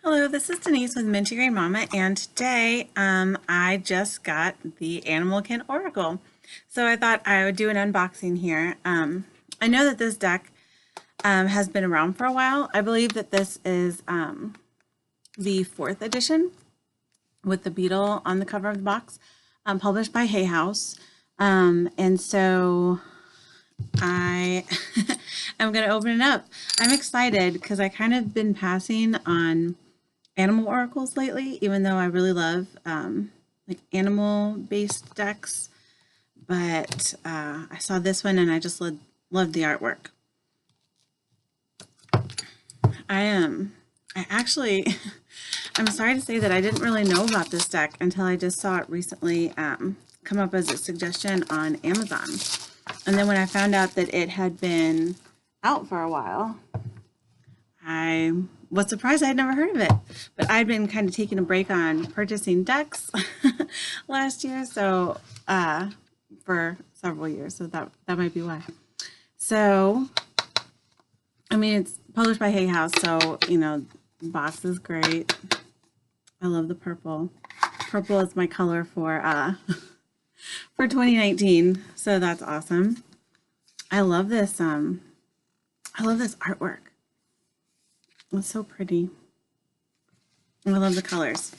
Hello, this is Denise with Minty Green Mama, and today I just got the Animalkin Oracle. So I thought I would do an unboxing here. I know that this deck has been around for a while. I believe that this is the fourth edition with the beetle on the cover of the box, published by Hay House. And so I am going to open it up. I'm excited because I kind of been passing on animal oracles lately, even though I really love like animal based decks. But I saw this one and I just loved the artwork. I actually, I'm sorry to say that I didn't really know about this deck until I just saw it recently come up as a suggestion on Amazon. And then when I found out that it had been out for a while, I was surprised I'd never heard of it. But I'd been kind of taking a break on purchasing decks last year, so for several years, so that might be why. So, I mean, it's published by Hay House, so, you know, the box is great. I love the purple. Purple is my color for for 2019, so that's awesome. I love this artwork. It's so pretty. I love the colors.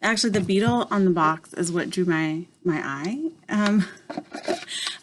Actually, the beetle on the box is what drew my eye.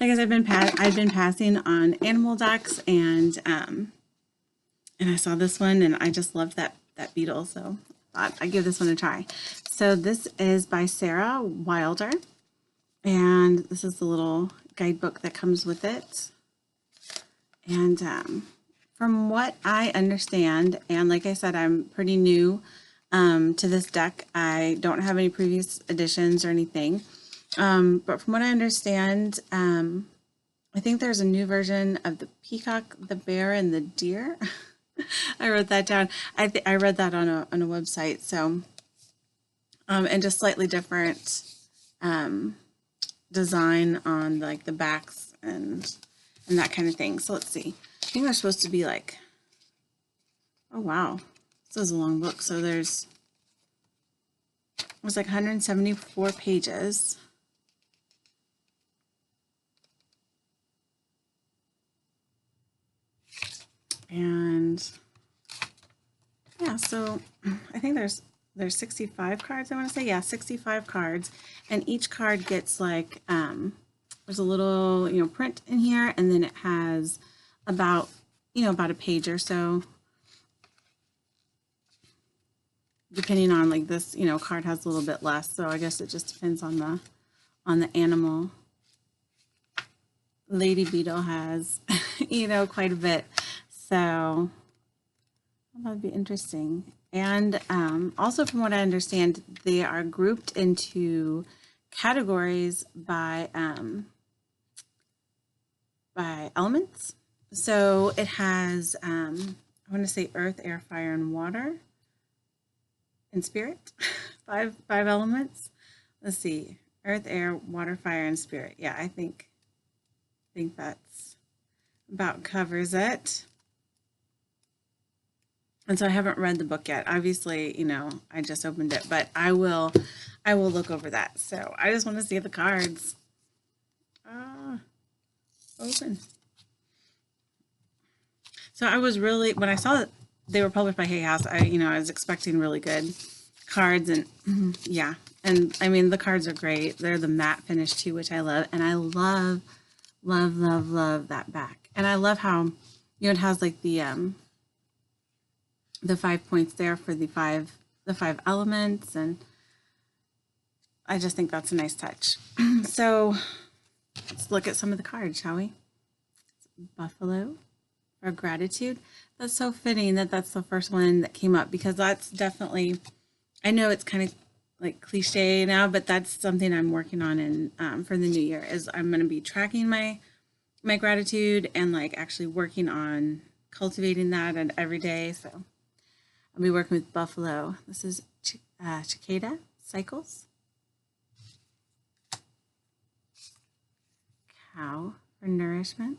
Like I said, I've been passing on animal decks, and I saw this one, and I just loved that beetle, so I thought I'd give this one a try. So this is by Sarah Wilder, and this is the little guidebook that comes with it. And from what I understand, and like I said, I'm pretty new to this deck. I don't have any previous editions or anything. But from what I understand, I think there's a new version of the peacock, the bear, and the deer. I wrote that down. I read that on a website. So, and just slightly different design on like the backs and that kind of thing. So let's see. I think they're supposed to be like, oh wow, this is a long book. So there's like 174 pages. And yeah, so I think there's 65 cards, I want to say. Yeah, 65 cards. And each card gets like, there's a little, you know, print in here, and then it has about, you know, about a page or so. Depending on like this, you know, card has a little bit less. So I guess it just depends on the animal. Lady Beetle has, you know, quite a bit. So that'd be interesting. And also, from what I understand, they are grouped into categories by elements. So it has, I want to say, earth, air, fire, and water, and spirit. five elements. Let's see, earth, air, water, fire, and spirit. Yeah, I think that's about covers it. And so I haven't read the book yet. Obviously, you know, I just opened it, but I will look over that. So I just want to see the cards. Open. So I was really, when I saw that they were published by Hay House, I was expecting really good cards, and yeah. And I mean, the cards are great. They're the matte finish too, which I love. And I love that back. And I love how, you know, it has like the 5 points there for the five elements, and I just think that's a nice touch. So let's look at some of the cards, shall we? Buffalo for gratitude. That's so fitting that that's the first one that came up, because that's definitely, I know it's kind of like cliche now, but that's something I'm working on in for the new year. Is I'm going to be tracking my gratitude and like actually working on cultivating that and every day. So I'll be working with buffalo. This is cicada cycles. Cow for nourishment.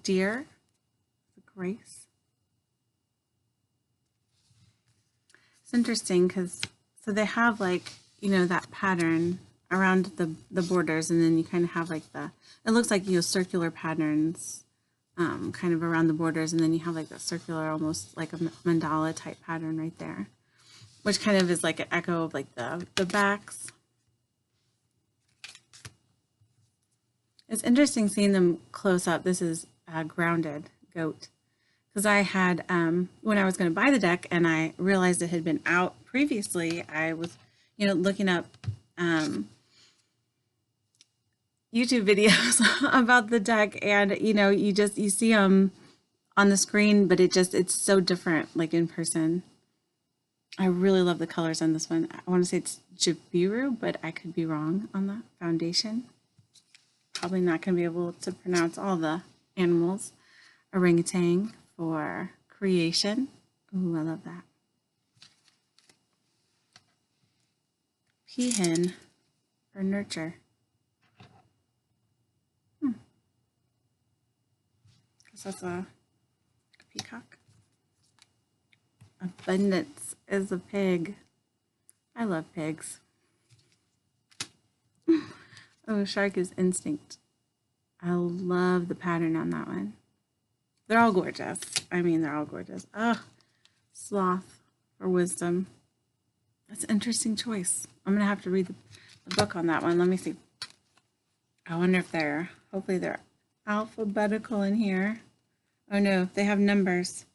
deer, grace. It's interesting because so they have like, you know, that pattern around the borders, and then you kind of have like it looks like, you know, circular patterns kind of around the borders, and then you have like that circular, almost like a mandala type pattern right there, which kind of is like an echo of like the backs. It's interesting seeing them close up. This is a grounded goat, because I had, when I was going to buy the deck and I realized it had been out previously, I was, you know, looking up YouTube videos about the deck, and, you know, you see them on the screen, but it's so different, like in person. I really love the colors on this one. I want to say it's Jabiru, but I could be wrong on the foundation. Probably not going to be able to pronounce all the animals. Orangutan for creation. Ooh, I love that. Peahen for nurture. Guess that's a peacock. Abundance is a pig. I love pigs. Oh, shark is instinct. I love the pattern on that one. They're all gorgeous. I mean, they're all gorgeous. Oh, sloth for wisdom. That's an interesting choice. I'm going to have to read the book on that one. Let me see. I wonder if hopefully they're alphabetical in here. Oh no, they have numbers.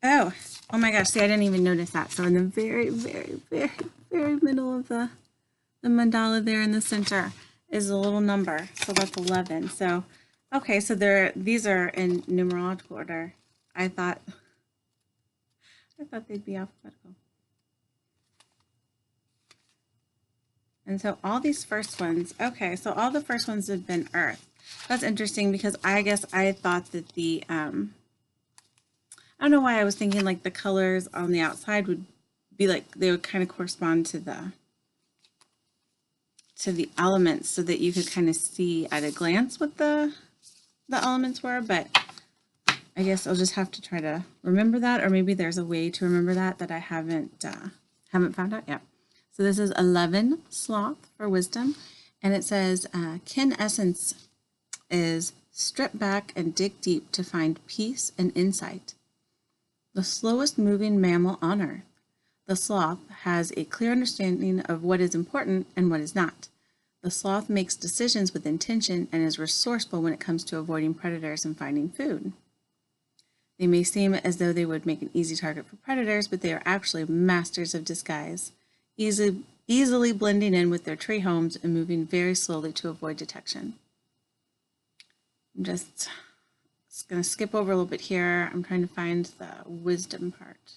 Oh my gosh, see, I didn't even notice that. So in the very, very, very, very middle of the mandala there in the center is a little number. So that's 11. So, okay, so these are in numerological order. I thought they'd be alphabetical. And so all these first ones, okay, so all the first ones have been Earth. That's interesting because I guess I thought that I don't know why I was thinking like the colors on the outside would be like, they would kind of correspond to the elements, so that you could kind of see at a glance what the elements were, but I guess I'll just have to try to remember that, or maybe there's a way to remember that I haven't found out yet. So this is 11, sloth for wisdom, and it says kin essence is strip back and dig deep to find peace and insight. The slowest moving mammal on earth, the sloth has a clear understanding of what is important and what is not. The sloth makes decisions with intention and is resourceful when it comes to avoiding predators and finding food. They may seem as though they would make an easy target for predators, but they are actually masters of disguise, easily blending in with their tree homes and moving very slowly to avoid detection. I'm just going to skip over a little bit here. I'm trying to find the wisdom part.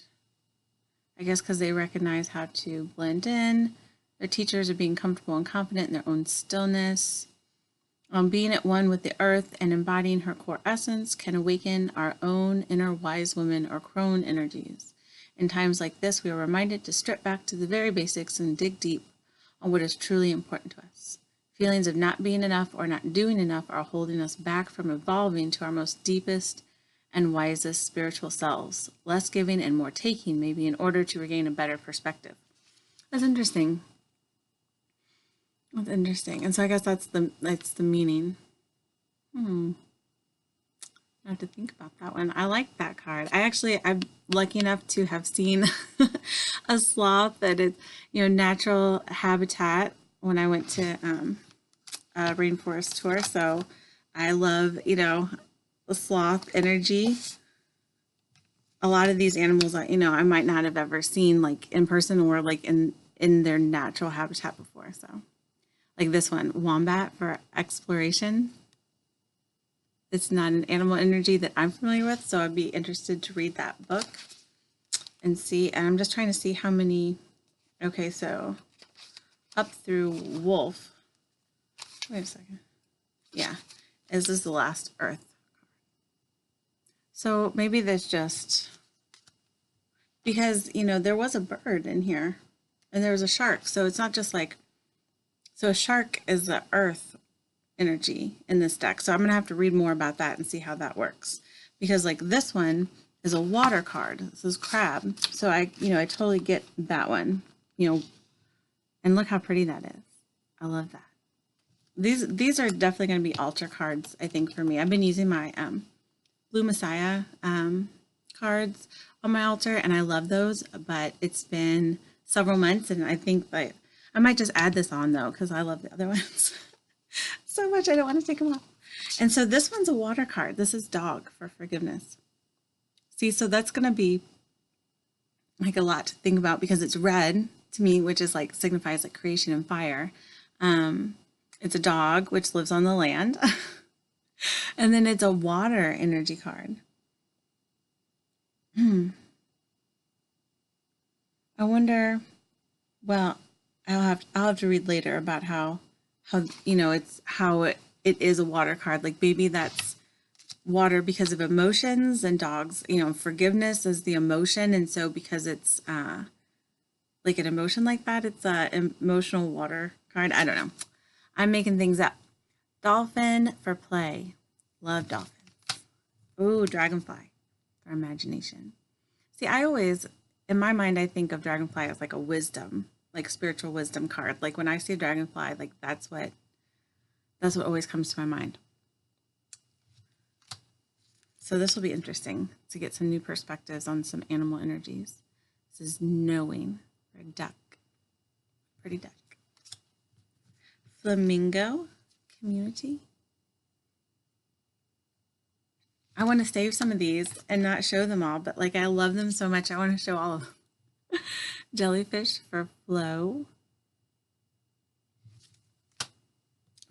I guess because they recognize how to blend in. Their teachers are being comfortable and confident in their own stillness. Being at one with the earth and embodying her core essence can awaken our own inner wise woman or crone energies. In times like this, we are reminded to strip back to the very basics and dig deep on what is truly important to us. Feelings of not being enough or not doing enough are holding us back from evolving to our most deepest and wisest spiritual selves. Less giving and more taking, maybe in order to regain a better perspective. That's interesting. That's interesting. And so I guess that's the meaning. I have to think about that one. I like that card. I'm lucky enough to have seen a sloth that is, natural habitat when I went to a rainforest tour. So I love, the sloth energy. A lot of these animals, I might not have ever seen like in person or like in their natural habitat before. So like this one, wombat for exploration. It's not an animal energy that I'm familiar with, so I'd be interested to read that book and see. And I'm just trying to see how many. Okay, so up through wolf. Wait a second. Yeah, this is the last earth. So maybe there's just, because, there was a bird in here and there was a shark. So it's not just like, so a shark is the earth energy in this deck. So I'm going to have to read more about that and see how that works. Because like this one is a water card. This is crab. So I totally get that one, and look how pretty that is. I love that. These are definitely going to be altar cards, I think, for me. I've been using my Blue Messiah cards on my altar, and I love those, but it's been several months, and I think like I might just add this on, though, because I love the other ones so much I don't want to take them off. And so this one's a water card. This is dog for forgiveness. See, so that's going to be like a lot to think about because it's red to me, which is like signifies like creation and fire. It's a dog, which lives on the land. And then it's a water energy card. I wonder, well, I'll have to read later about how it is a water card. Like maybe that's water because of emotions, and dogs, forgiveness is the emotion. And so because it's like an emotion like that, it's a emotional water card. I don't know. I'm making things up. Dolphin for play. Love dolphins. Ooh, dragonfly for imagination. See, I always, in my mind, I think of dragonfly as like a wisdom, like spiritual wisdom card. Like when I see a dragonfly, like that's what always comes to my mind. So this will be interesting to get some new perspectives on some animal energies. This is knowing for a duck. Pretty duck. Flamingo community. I want to save some of these and not show them all, but like I love them so much, I want to show all of them. Jellyfish for flow.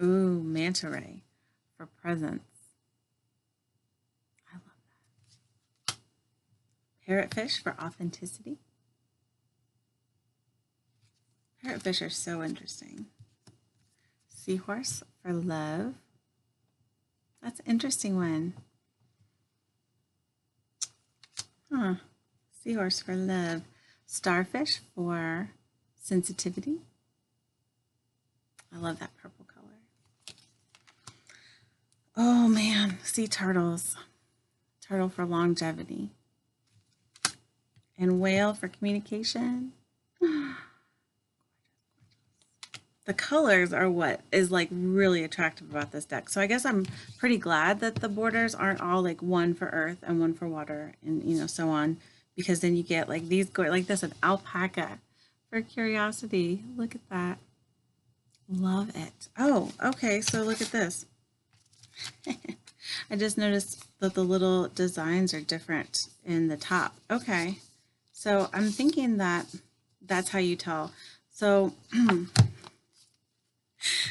Ooh, manta ray for presence. I love that. Parrotfish for authenticity. Parrotfish are so interesting. Seahorse for love. That's an interesting one. Huh. Seahorse for love. Starfish for sensitivity. I love that purple color. Oh man, sea turtles. Turtle for longevity. And whale for communication. The colors are what is like really attractive about this deck. So I guess I'm pretty glad that the borders aren't all like one for earth and one for water and so on, because then you get like these go like this, an alpaca for curiosity. Look at that. Love it. Oh, okay. So look at this. I just noticed that the little designs are different in the top. Okay. So I'm thinking that that's how you tell. So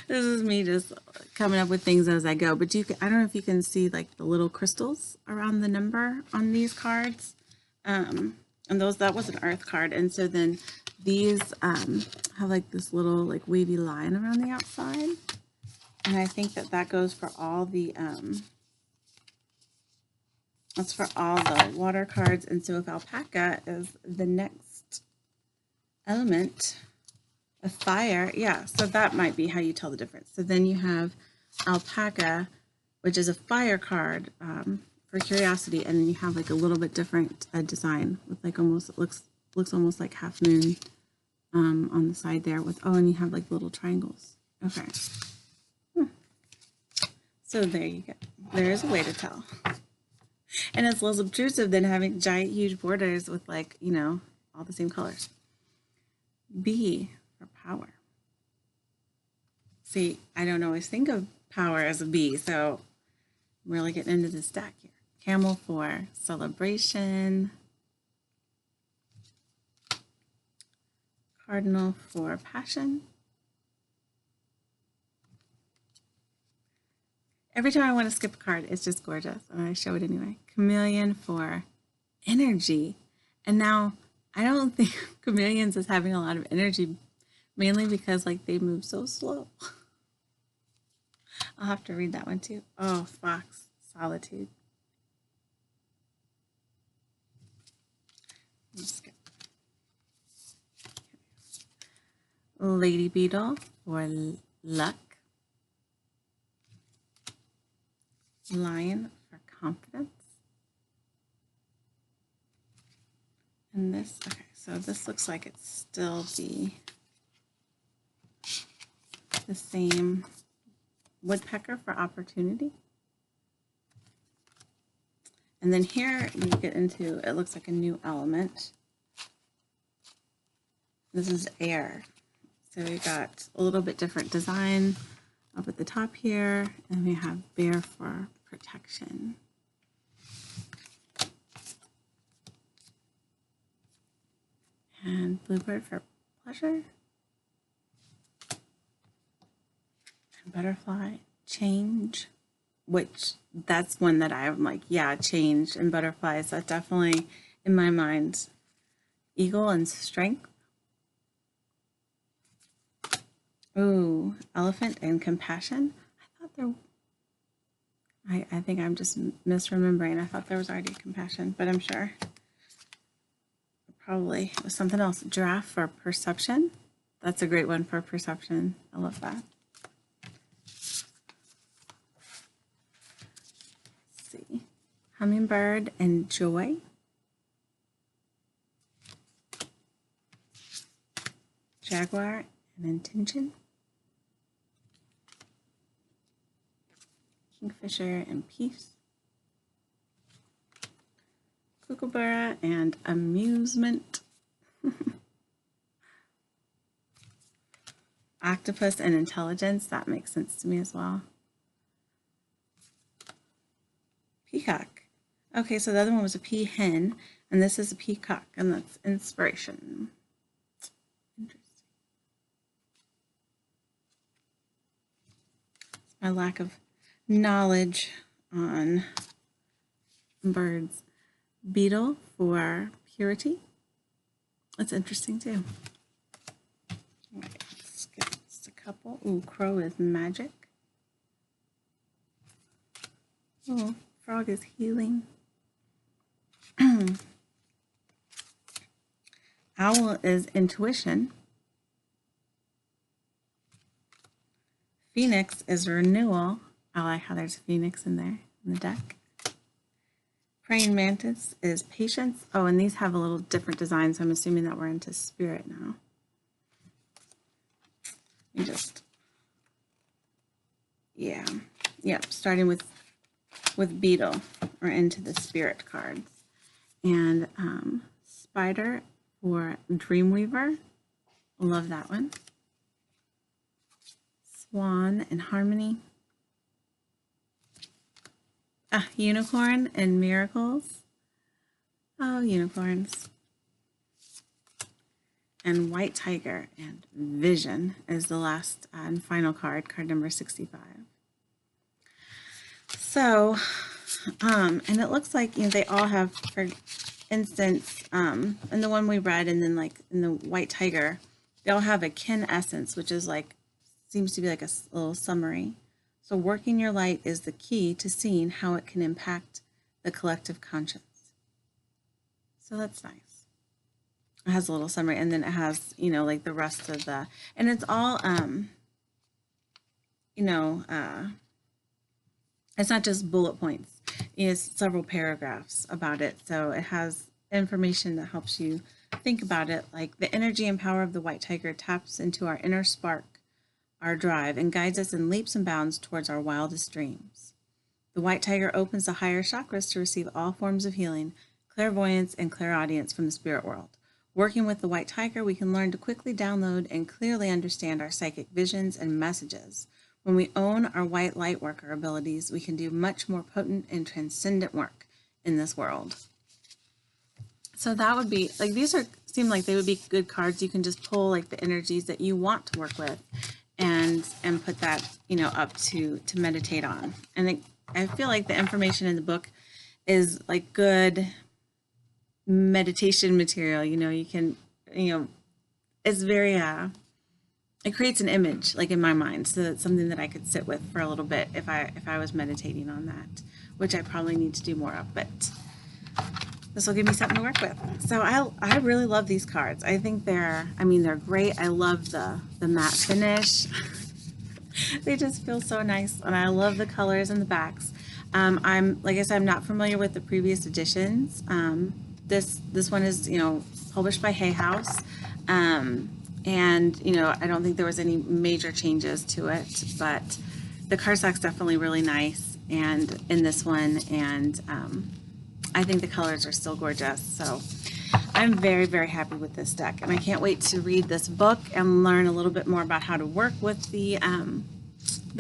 this is me just coming up with things as I go, but I don't know if you can see like the little crystals around the number on these cards. And that was an earth card. And so then these have like this little like wavy line around the outside. And I think that goes for all the, that's for all the water cards. And so if alpaca is the next element of fire, yeah, so that might be how you tell the difference. So then you have alpaca, which is a fire card for curiosity, and then you have like a little bit different design with like almost, it looks almost like half moon on the side there with, oh, and you have like little triangles. Okay. So there you go. There is a way to tell. And it's less obtrusive than having giant, huge borders with like, all the same colors. B for power. See, I don't always think of power as a bee, so I'm really getting into this deck here. Camel for celebration. Cardinal for passion. Every time I want to skip a card, it's just gorgeous, and I show it anyway. Chameleon for energy. And now, I don't think chameleons is having a lot of energy, mainly because like they move so slow. I'll have to read that one too. Oh, fox, solitude. Skip. Lady beetle for luck. Lion for confidence. And this, okay, so this looks like it's still the same. Woodpecker for opportunity. And then here we get into, it looks like a new element. This is air. So we got a little bit different design up at the top here, and we have bear for protection. And bluebird for pleasure. And butterfly, change, which that's one that I'm like, yeah, change and butterflies. That definitely, in my mind, eagle and strength. Ooh, elephant and compassion. I thought there, I think I'm just misremembering. I thought there was already compassion, but I'm sure. Probably it was something else. Giraffe for perception. That's a great one for perception. I love that. Let's see. Hummingbird and joy. Jaguar and intention. Kingfisher and peace. Kookaburra and amusement. Octopus and intelligence. That makes sense to me as well. Peacock. Okay, so the other one was a peahen, and this is a peacock, and that's inspiration. Interesting. It's my lack of knowledge on birds. Beetle for purity. That's interesting too. All right, let's get just a couple. Ooh, crow is magic. Oh, frog is healing. Owl is intuition. Phoenix is renewal. I like how there's a phoenix in there in the deck. Praying mantis is patience. Oh, and these have a little different design, so I'm assuming that we're into spirit now. Let me just, yeah, starting with beetle, we're into the spirit cards. And spider for dreamweaver. Love that one. Swan and harmony. Unicorn and miracles. Oh, unicorns. And white tiger and vision is the last and final card, card number 65. So, and it looks like, you know, they all have, for instance, in the one we read, and then like in the white tiger, they all have a kin essence, which is like, seems to be like a little summary. So working your light is the key to seeing how it can impact the collective conscience. So that's nice. It has a little summary, and then it has, you know, like the rest of the, and it's all, you know, it's not just bullet points. It's several paragraphs about it. So it has information that helps you think about it, like the energy and power of the white tiger taps into our inner spark, our drive, and guides us in leaps and bounds towards our wildest dreams. The white tiger opens the higher chakras to receive all forms of healing, clairvoyance, and clairaudience from the spirit world. Working with the white tiger, we can learn to quickly download and clearly understand our psychic visions and messages. When we own our white light worker abilities, we can do much more potent and transcendent work in this world. So that would be, like, these seem like they would be good cards. You can just pull like the energies that you want to work with and put that, you know, up to meditate on. And I feel like the information in the book is like good meditation material. You know, you can, you know, it's very, it creates an image like in my mind. So it's something that I could sit with for a little bit if I was meditating on that, which I probably need to do more of, but this will give me something to work with. So I really love these cards. I think they're great. I love the matte finish. They just feel so nice, and I love the colors and the backs. Like I said, I'm not familiar with the previous editions. This one is, published by Hay House. And, I don't think there was any major changes to it, but the cardstock's definitely really nice and in this one, and I think the colors are still gorgeous. So I'm very, very happy with this deck, and I can't wait to read this book and learn a little bit more about how to work with the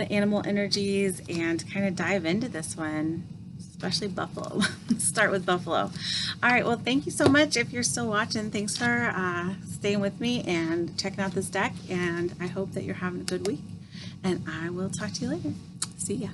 animal energies and kind of dive into this one, especially buffalo. Start with buffalo. All right, well, thank you so much. If you're still watching, thanks for staying with me and checking out this deck, and I hope that you're having a good week, and I will talk to you later. See ya.